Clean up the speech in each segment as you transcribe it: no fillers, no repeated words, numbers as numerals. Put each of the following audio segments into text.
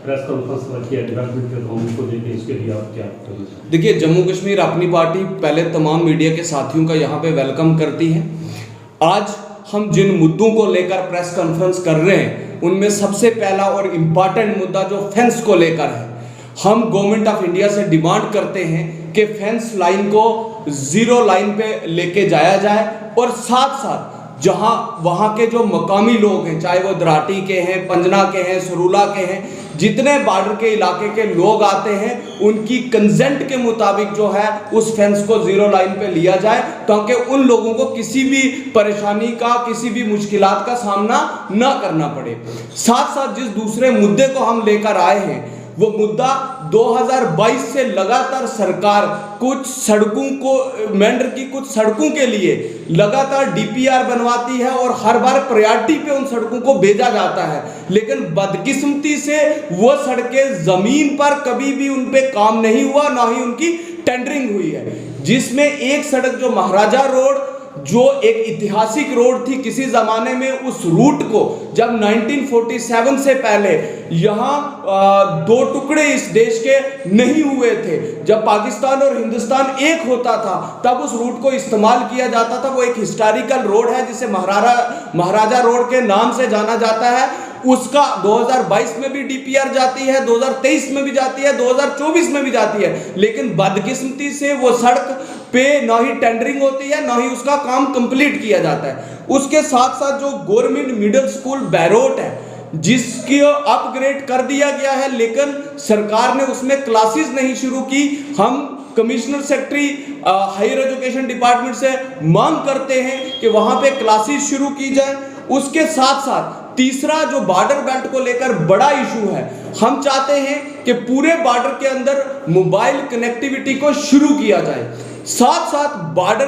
Press conference किया development के कामों को लेकर, इसके लिए आप क्या करेंगे? देखिए, जम्मू कश्मीर अपनी पार्टी पहले तमाम मीडिया के साथियों का यहाँ पे वेलकम करती है। आज हम जिन मुद्दों को लेकर प्रेस कॉन्फ्रेंस कर रहे हैं उनमें सबसे पहला और इम्पॉर्टेंट मुद्दा जो फेंस को लेकर है, हम गवर्नमेंट ऑफ इंडिया से डिमांड करते हैं कि फेंस लाइन को 0 लाइन पे लेके जाया जाए और साथ साथ जहां वहां के जो मकामी लोग हैं, चाहे वो दराटी के हैं, पंजना के हैं, सरूला के हैं, जितने बॉर्डर के इलाके के लोग आते हैं, उनकी कंसेंट के मुताबिक जो है उस फेंस को 0 लाइन पे लिया जाए, ताकि उन लोगों को किसी भी परेशानी का, किसी भी मुश्किलात का सामना ना करना पड़े। साथ साथ जिस दूसरे मुद्दे को हम लेकर आए हैं वो मुद्दा 2022 से लगातार सरकार कुछ सड़कों को, मेंढर की कुछ सड़कों के लिए लगातार डीपीआर बनवाती है और हर बार प्रायोरिटी पे उन सड़कों को भेजा जाता है, लेकिन बदकिस्मती से वो सड़कें जमीन पर कभी भी उन पे काम नहीं हुआ, ना ही उनकी टेंडरिंग हुई है। जिसमें एक सड़क जो महाराजा रोड, जो एक ऐतिहासिक रोड थी किसी जमाने में, उस रूट को जब 1947 से पहले यहाँ 2 टुकड़े इस देश के नहीं हुए थे, जब पाकिस्तान और हिंदुस्तान एक होता था तब उस रूट को इस्तेमाल किया जाता था। वो एक हिस्टोरिकल रोड है जिसे महाराजा रोड के नाम से जाना जाता है। उसका 2022 में भी डीपीआर जाती है, 2023 में भी जाती है, 2024 में भी जाती है, लेकिन बदकिस्मती से वो सड़क पे ना ही टेंडरिंग होती है, ना ही उसका काम कंप्लीट किया जाता है। उसके साथ साथ जो गवर्नमेंट मिडिल स्कूल बैरोट है, जिसकी अपग्रेड कर दिया गया है, लेकिन सरकार ने उसमें क्लासेस नहीं शुरू की। हम commissioner secretary higher education department से मांग करते हैं कि वहां पे क्लासेस शुरू की जाए। उसके साथ साथ तीसरा जो बॉर्डर बेल्ट को लेकर बड़ा इशू है, हम चाहते हैं कि पूरे बॉर्डर के अंदर मोबाइल कनेक्टिविटी को शुरू किया जाए। साथ साथ बॉर्डर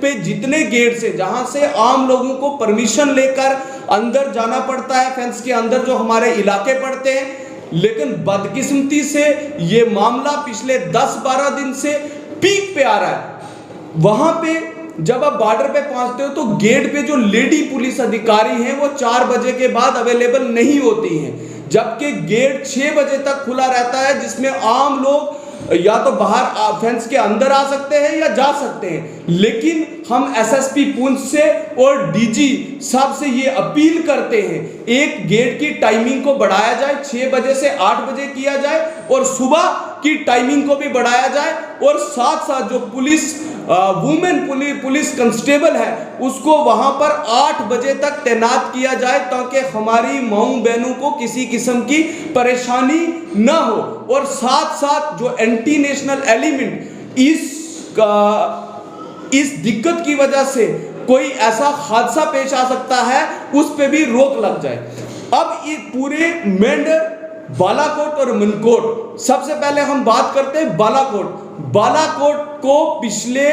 पे जितने गेट से, जहां से आम लोगों को परमिशन लेकर अंदर जाना पड़ता है, फेंस के अंदर जो हमारे इलाके पड़ते हैं, लेकिन बदकिस्मती से ये मामला पिछले 10-12 दिन से पीक पे आ रहा है। वहां पे जब आप बॉर्डर पे पहुंचते हो तो गेट पे जो लेडी पुलिस अधिकारी हैं वो 4 बजे के बाद अवेलेबल नहीं होती हैं, जबकि गेट 6 बजे तक खुला रहता है, जिसमें आम लोग या तो बाहर फेंस के अंदर आ सकते हैं या जा सकते हैं। लेकिन हम एसएसपी पुंछ से और डीजी साहब से ये अपील करते हैं, एक गेट की टाइमिंग को बढ़ाया जाए, 6 बजे से 8 बजे किया जाए और सुबह की टाइमिंग को भी बढ़ाया जाए, और साथ साथ जो वुमेन पुलिस कांस्टेबल है उसको वहां पर 8 बजे तक तैनात किया जाए, ताकि हमारी माऊ बहनों को किसी किस्म की परेशानी ना हो। और साथ साथ जो एंटी नेशनल एलिमेंट इस दिक्कत की वजह से कोई ऐसा हादसा पेश आ सकता है, उस पे भी रोक लग जाए। अब ये पूरे मेंढर, बालाकोट और मनकोट, सबसे पहले हम बात करते हैं बालाकोट। बालाकोट को पिछले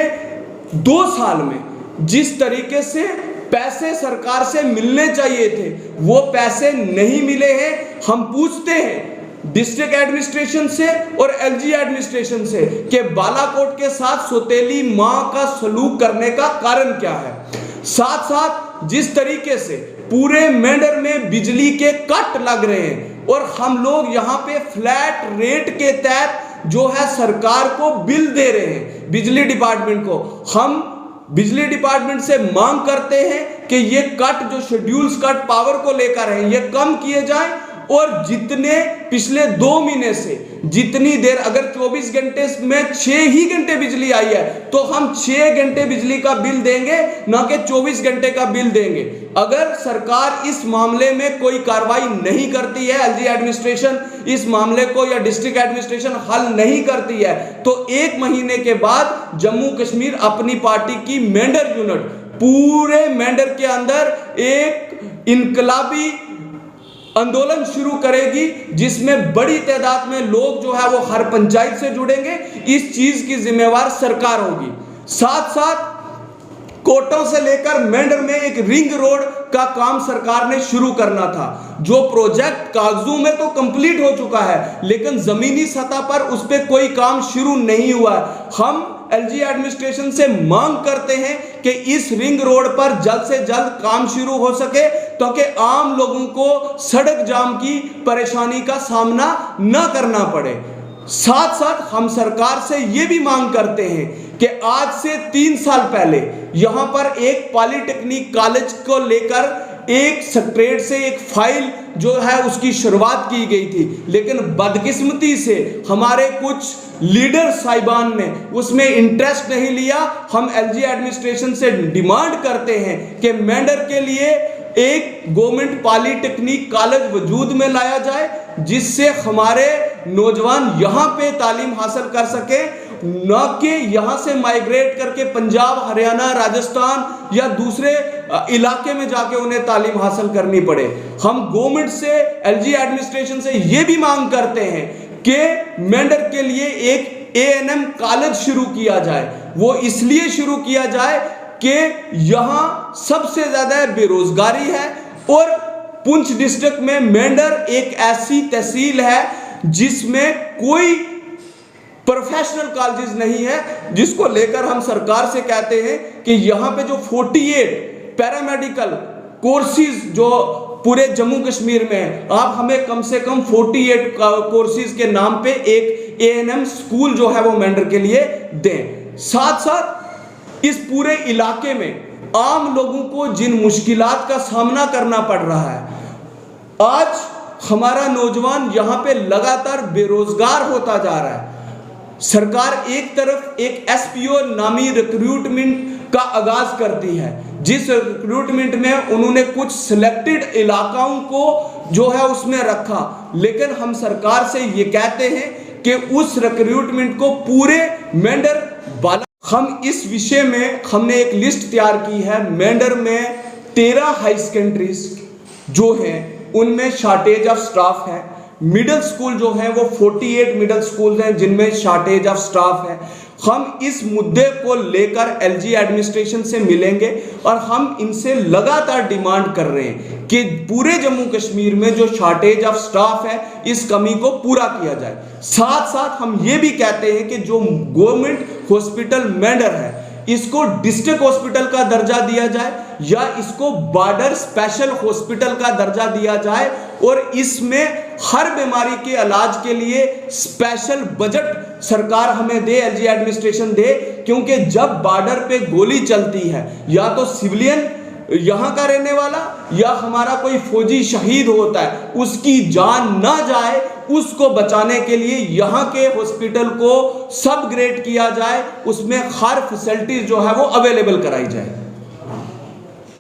2 साल में जिस तरीके से पैसे सरकार से मिलने चाहिए थे वो पैसे नहीं मिले हैं। हम पूछते हैं डिस्ट्रिक्ट एडमिनिस्ट्रेशन से और एलजी एडमिनिस्ट्रेशन से कि बालाकोट के साथ सौतेली मां का सलूक करने का कारण क्या है। साथ साथ जिस तरीके से पूरे मेंढर में बिजली के कट लग रहे हैं और हम लोग यहाँ पे फ्लैट रेट के तहत जो है सरकार को बिल दे रहे हैं, बिजली डिपार्टमेंट को, हम बिजली डिपार्टमेंट से मांग करते हैं कि ये कट, जो शेड्यूल्स कट पावर को लेकर है, ये कम किए जाएं। और जितने पिछले 2 महीने से जितनी देर, अगर 24 घंटे में 6 ही घंटे बिजली आई है तो हम 6 घंटे बिजली का बिल देंगे, ना कि 24 घंटे का बिल देंगे। अगर सरकार इस मामले में कोई कार्रवाई नहीं करती है, एलजी एडमिनिस्ट्रेशन इस मामले को या डिस्ट्रिक्ट एडमिनिस्ट्रेशन हल नहीं करती है, तो 1 महीने के बाद जम्मू कश्मीर अपनी पार्टी की मेंढर यूनिट पूरे मेंढर के अंदर एक इनकलाबी आंदोलन शुरू करेगी, जिसमें बड़ी तादाद में लोग जो है वो हर पंचायत से जुड़ेंगे। इस चीज की जिम्मेवार सरकार होगी। साथ साथ कोटों से लेकर मेंढर में एक रिंग रोड का काम सरकार ने शुरू करना था, जो प्रोजेक्ट कागजों में तो कंप्लीट हो चुका है, लेकिन जमीनी सतह पर उस पर कोई काम शुरू नहीं हुआ है। हम एलजी एडमिनिस्ट्रेशन से मांग करते हैं कि इस रिंग रोड पर जल्द से जल्द काम शुरू हो सके, ताकि आम लोगों को सड़क जाम की परेशानी का सामना न करना पड़े। साथ साथ हम सरकार से ये भी मांग करते हैं कि आज से 3 साल पहले यहां पर एक पॉलिटेक्निक कॉलेज को लेकर एक सेक्रेटरीट से एक फाइल जो है उसकी शुरुआत की गई थी, लेकिन बदकिस्मती से हमारे कुछ लीडर साहिबान ने उसमें इंटरेस्ट नहीं लिया। हम एलजी एडमिनिस्ट्रेशन से डिमांड करते हैं कि मेंढर के लिए एक गवर्नमेंट पॉलिटेक्निक कॉलेज वजूद में लाया जाए, जिससे हमारे नौजवान यहाँ पे तालीम हासिल कर सके, न कि यहाँ से माइग्रेट करके पंजाब, हरियाणा, राजस्थान या दूसरे इलाके में जाके उन्हें तालीम हासिल करनी पड़े। हम गवर्नमेंट से, एलजी एडमिनिस्ट्रेशन से ये भी मांग करते हैं कि मेंढर के लिए एक एएनएम कॉलेज शुरू किया जाए। वो इसलिए शुरू किया जाए कि यहाँ सबसे ज्यादा बेरोजगारी है और पुंछ डिस्ट्रिक्ट में मेंढर एक ऐसी तहसील है जिसमें कोई प्रोफेशनल कॉलेजेस नहीं है, जिसको लेकर हम सरकार से कहते हैं कि यहाँ पे जो 48 पैरामेडिकल कोर्सेज जो पूरे जम्मू कश्मीर में है, आप हमें कम से कम 48 कोर्सेज के नाम पे एक एएनएम स्कूल जो है वो मेंढर के लिए दें। साथ साथ इस पूरे इलाके में आम लोगों को जिन मुश्किलात का सामना करना पड़ रहा है, आज हमारा नौजवान यहाँ पे लगातार बेरोजगार होता जा रहा है। सरकार एक तरफ एक एसपीओ नामी रिक्रूटमेंट का आगाज करती है, जिस रिक्रूटमेंट में उन्होंने कुछ सिलेक्टेड इलाकाओं को जो है उसमें रखा, लेकिन हम सरकार से ये कहते हैं कि उस रिक्रूटमेंट को पूरे मेंढर बाला। हम इस विषय में हमने एक लिस्ट तैयार की है। मेंढर में 13 हाई सेकेंडरीज जो हैं उनमें शॉर्टेज ऑफ स्टाफ है। मिडिल स्कूल जो है वो 48 मिडिल स्कूल हैं जिनमें शॉर्टेज ऑफ स्टाफ है। हम इस मुद्दे को लेकर एलजी एडमिनिस्ट्रेशन से मिलेंगे और हम इनसे लगातार डिमांड कर रहे हैं कि पूरे जम्मू कश्मीर में जो शॉर्टेज ऑफ स्टाफ है इस कमी को पूरा किया जाए। साथ साथ हम ये भी कहते हैं कि जो गवर्नमेंट हॉस्पिटल मेंढर है इसको डिस्ट्रिक्ट हॉस्पिटल का दर्जा दिया जाए या इसको बॉर्डर स्पेशल हॉस्पिटल का दर्जा दिया जाए और इसमें हर बीमारी के इलाज के लिए स्पेशल बजट सरकार हमें दे, एलजी एडमिनिस्ट्रेशन दे, क्योंकि जब बॉर्डर पे गोली चलती है या तो सिविलियन यहाँ का रहने वाला या हमारा कोई फौजी शहीद होता है, उसकी जान ना जाए, उसको बचाने के लिए यहाँ के हॉस्पिटल को सब ग्रेड किया जाए, उसमें हर फैसिलिटीज जो है वो अवेलेबल कराई जाए।